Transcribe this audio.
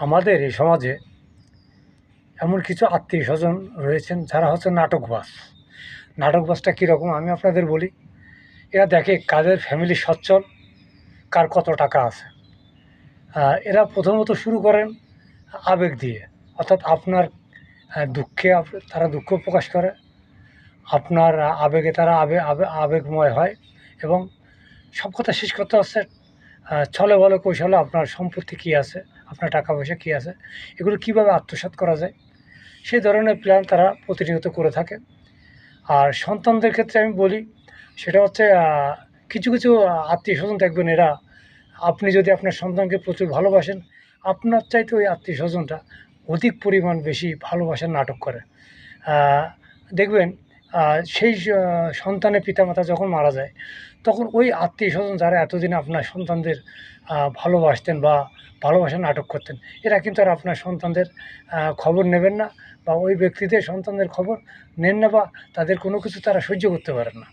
আমাদের এই সমাজে এমন কিছু আত্মীয়স্বজন রয়েছেন যারা হচ্ছে নাটকবাজ। নাটকবাজটা কীরকম আমি আপনাদের বলি। এরা দেখে কাদের ফ্যামিলি সচ্ছল, কার কত টাকা আছে। এরা প্রথমত শুরু করেন আবেগ দিয়ে, অর্থাৎ আপনার দুঃখে তারা দুঃখ প্রকাশ করে, আপনার আবেগে তারা আবেগময় হয় এবং সব কথা শেষ করতে হচ্ছে ছলে বলে কৌশলে আপনার সম্পত্তি কী আছে, আপনার টাকা পয়সা কী আছে, এগুলো কীভাবে আত্মসাৎ করা যায়, সেই ধরনের প্ল্যান তারা প্রতিনিয়ত করে থাকে। আর সন্তানদের ক্ষেত্রে আমি বলি, সেটা হচ্ছে কিছু কিছু আত্মীয়স্বজন দেখবেন, এরা আপনি যদি আপনার সন্তানকে প্রচুর ভালোবাসেন, আপনার চাইতে ওই আত্মীয়স্বজনটা অধিক পরিমাণ বেশি ভালোবাসার নাটক করে। দেখবেন সেই সন্তানের পিতামাতা যখন মারা যায়, তখন ওই আত্মীয়স্বজন যারা এতদিন আপনার সন্তানদের ভালোবাসতেন বা ভালোবাসার নাটক করতেন, এরা কিন্তু আর আপনার সন্তানদের খবর নেবেন না, বা ওই ব্যক্তিদের সন্তানদের খবর নেন না, বা তাদের কোনো কিছু তারা সহ্য করতে পারেন না।